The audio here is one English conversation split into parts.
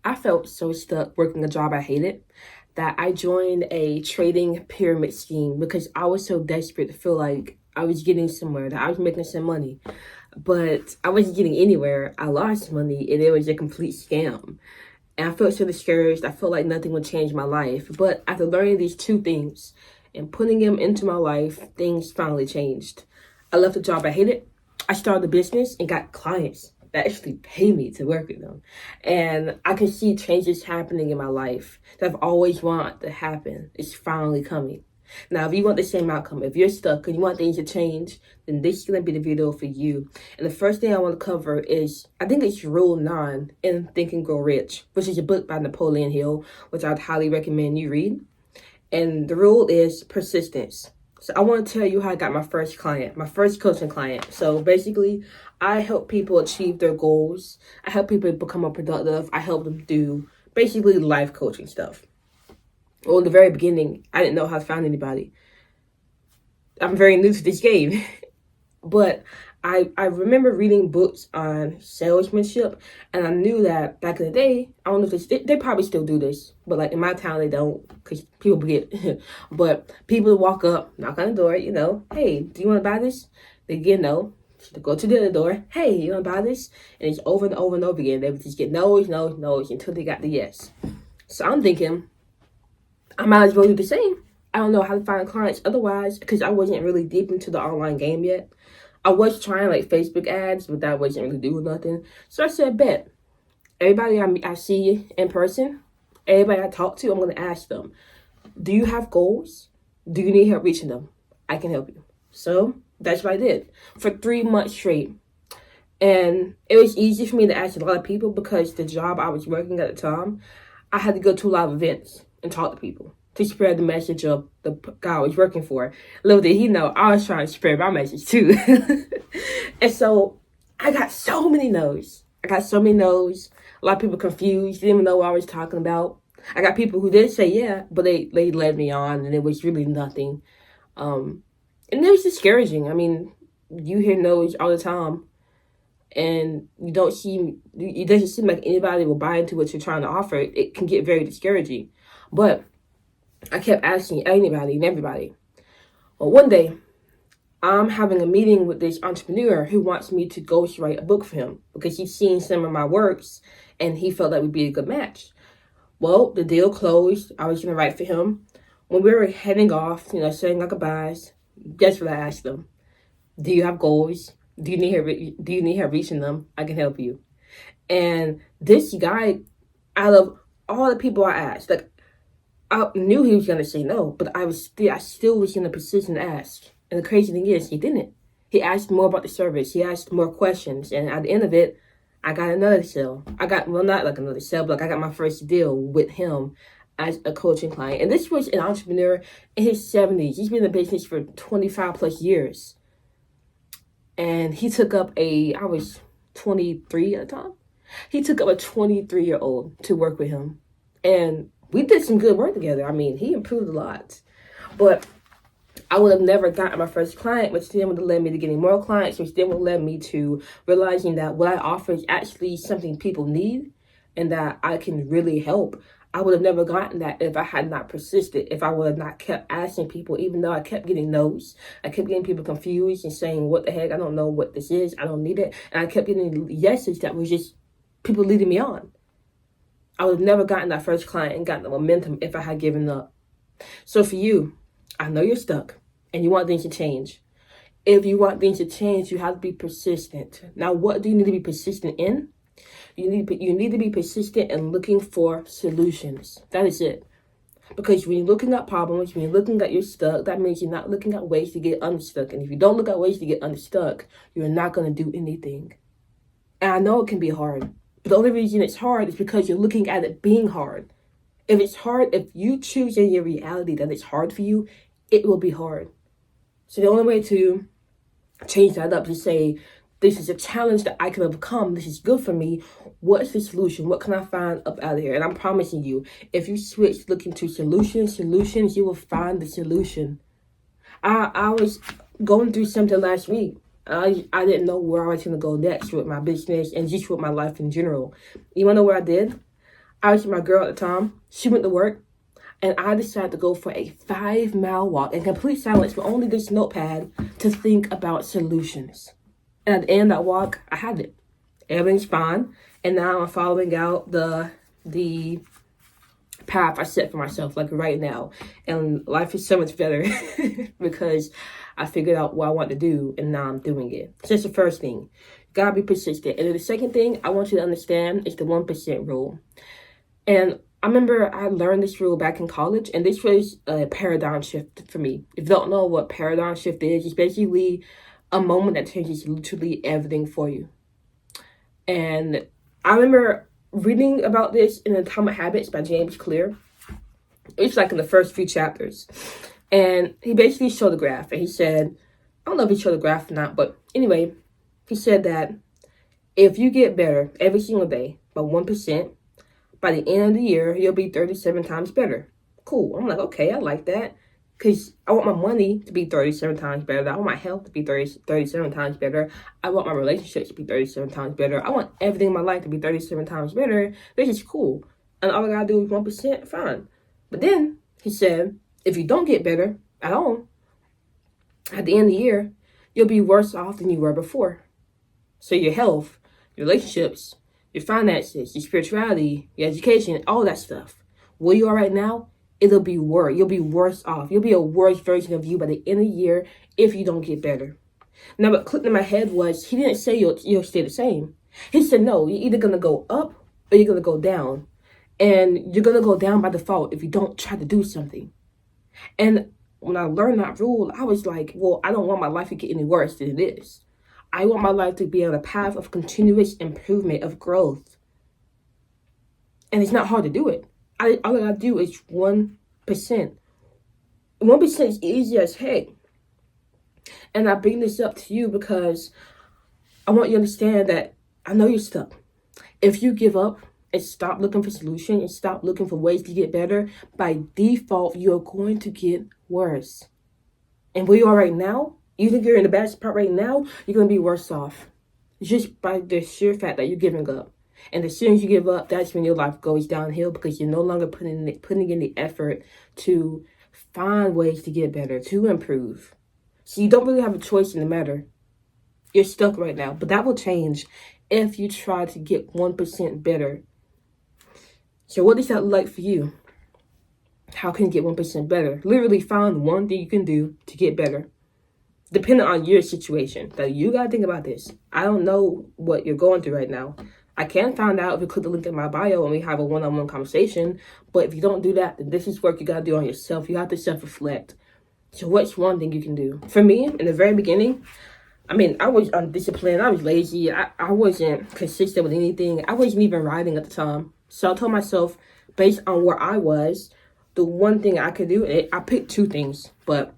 I felt so stuck working a job I hated that I joined a trading pyramid scheme because I was so desperate to feel like I was getting somewhere, that I was making some money. But I wasn't getting anywhere. I lost money and it was a complete scam. And I felt so discouraged. I felt like nothing would change my life. But after learning these two things and putting them into my life, things finally changed. I left the job I hated. I started a business and got clients that actually pay me to work with them. And I can see changes happening in my life that I've always wanted to happen. It's finally coming. Now, if you want the same outcome, if you're stuck and you want things to change, then this is going to be the video for you. And the first thing I want to cover is, I think it's Rule 9 in Think and Grow Rich, which is a book by Napoleon Hill, which I'd highly recommend you read. And the rule is persistence. So I want to tell you how I got my first client, my first coaching client. So basically, I help people achieve their goals. I help people become more productive. I help them do basically life coaching stuff. Well, in the very beginning, I didn't know how to find anybody. I'm very new to this game. But I remember reading books on salesmanship, and I knew that back in the day, I don't know if they probably still do this, but like in my town, they don't, because people forget. But people walk up, knock on the door, hey, do you want to buy this? They get no. They go to the other door, hey, you want to buy this? And it's over and over and over again. They would just get no's, no's, no's until they got the yes. So I'm thinking, I might as well do the same. I don't know how to find clients otherwise, because I wasn't really deep into the online game yet. I was trying like Facebook ads, but that wasn't really doing nothing. So I said, bet. Everybody I see in person, everybody I talk to, I'm going to ask them, do you have goals? Do you need help reaching them? I can help you. So that's what I did for 3 months straight. And it was easy for me to ask a lot of people because the job I was working at the time, I had to go to a lot of events and talk to people to spread the message of the guy I was working for. Little did he know, I was trying to spread my message too. And so I got so many no's. A lot of people confused, didn't even know what I was talking about. I got people who did say yeah, but they led me on and it was really nothing. And it was discouraging. I mean, you hear no's all the time and it doesn't seem like anybody will buy into what you're trying to offer. It can get very discouraging. But I kept asking anybody and everybody. Well, one day, I'm having a meeting with this entrepreneur who wants me to ghostwrite a book for him because he's seen some of my works and he felt that would be a good match. Well, the deal closed. I was going to write for him. When we were heading off, saying our goodbyes, guess what I asked them? Do you have goals? Do you need help reaching them? I can help you. And this guy, out of all the people I asked, like, I knew he was going to say no, but I still was in a position to ask. And the crazy thing is, he didn't. He asked more about the service. He asked more questions. And at the end of it, I got another sale. Not like another sale, but I got my first deal with him as a coaching client. And this was an entrepreneur in his 70s. He's been in business for 25 plus years. And he took up I was 23 at the time. He took up a 23-year-old to work with him. And we did some good work together. I mean, he improved a lot. But I would have never gotten my first client, which then would have led me to getting more clients, which then would have led me to realizing that what I offer is actually something people need and that I can really help. I would have never gotten that if I had not persisted, if I would have not kept asking people, even though I kept getting no's. I kept getting people confused and saying, what the heck, I don't know what this is, I don't need it. And I kept getting yeses that was just people leading me on. I would have never gotten that first client and gotten the momentum if I had given up. So for you, I know you're stuck and you want things to change. If you want things to change, you have to be persistent. Now, what do you need to be persistent in? You need to be persistent in looking for solutions. That is it. Because when you're looking at problems, when you're looking at you're stuck, that means you're not looking at ways to get unstuck. And if you don't look at ways to get unstuck, you're not going to do anything. And I know it can be hard. But the only reason it's hard is because you're looking at it being hard. If it's hard, if you choose in your reality that it's hard for you, it will be hard. So the only way to change that up is to say, this is a challenge that I can overcome. This is good for me. What's the solution? What can I find up out of here? And I'm promising you, if you switch looking to solutions, you will find the solution. I was going through something last week. I didn't know where I was going to go next with my business and just with my life in general. You want to know what I did? I was with my girl at the time. She went to work. And I decided to go for a 5-mile walk in complete silence with only this notepad to think about solutions. And at the end of that walk, I had it. Everything's fine. And now I'm following out the path I set for myself, like right now. And life is so much better because I figured out what I want to do and now I'm doing it. So that's the first thing. You gotta be persistent. And then the second thing I want you to understand is the 1% rule. And I remember I learned this rule back in college, and this was a paradigm shift for me. If you don't know what paradigm shift is, it's basically a moment that changes literally everything for you. And I remember reading about this in Atomic Habits by James Clear. It's like in the first few chapters. And he basically showed a graph, and he said, I don't know if he showed a graph or not, but anyway, he said that if you get better every single day by 1%, by the end of the year, you'll be 37 times better. Cool. I'm like, okay, I like that. Because I want my money to be 37 times better. I want my health to be 37 times better. I want my relationships to be 37 times better. I want everything in my life to be 37 times better. This is cool. And all I gotta do is 1%, fine. But then, he said, if you don't get better at all, at the end of the year, you'll be worse off than you were before. So your health, your relationships, your finances, your spirituality, your education, all that stuff. Where you are right now, it'll be worse. You'll be worse off. You'll be a worse version of you by the end of the year if you don't get better. Now, what clicked in my head was, he didn't say you'll stay the same. He said, no, you're either going to go up or you're going to go down. And you're going to go down by default if you don't try to do something. And when I learned that rule, I was like, well, I don't want my life to get any worse than it is. I want my life to be on a path of continuous improvement, of growth. And it's not hard to do it. All I gotta do is 1%. 1% is easy as heck. And I bring this up to you because I want you to understand that I know you're stuck. If you give up and stop looking for solutions and stop looking for ways to get better, by default, you're going to get worse. And where you are right now, you think you're in the bad spot right now, you're going to be worse off. Just by the sheer fact that you're giving up. And as soon as you give up, that's when your life goes downhill because you're no longer putting in the effort to find ways to get better, to improve. So you don't really have a choice in the matter. You're stuck right now. But that will change if you try to get 1% better. So what does that look like for you? How can you get 1% better? Literally find one thing you can do to get better. Depending on your situation. Now, you got to think about this. I don't know what you're going through right now. I can find out if you click the link in my bio and we have a one-on-one conversation. But if you don't do that, then this is work you got to do on yourself. You have to self-reflect. So what's one thing you can do? For me, in the very beginning, I was undisciplined. I was lazy. I wasn't consistent with anything. I wasn't even writing at the time. So I told myself, based on where I was, the one thing I could do, I picked two things, but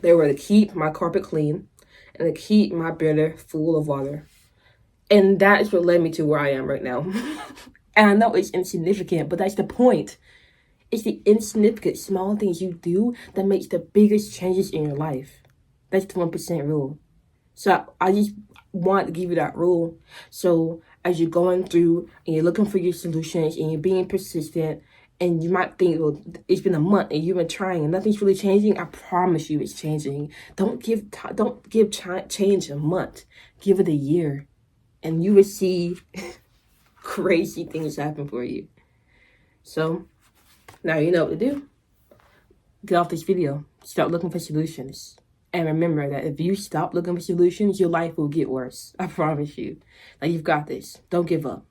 they were to keep my carpet clean and to keep my butter full of water. And that is what led me to where I am right now. And I know it's insignificant, but that's the point. It's the insignificant small things you do that makes the biggest changes in your life. That's the 1% rule. So I just want to give you that rule. So as you're going through and you're looking for your solutions and you're being persistent, and you might think, well, it's been a month and you've been trying and nothing's really changing. I promise you it's changing. Don't give change a month. Give it a year. And you will see crazy things happen for you. So, now you know what to do. Get off this video. Start looking for solutions. And remember that if you stop looking for solutions, your life will get worse. I promise you. Now, you've got this. Don't give up.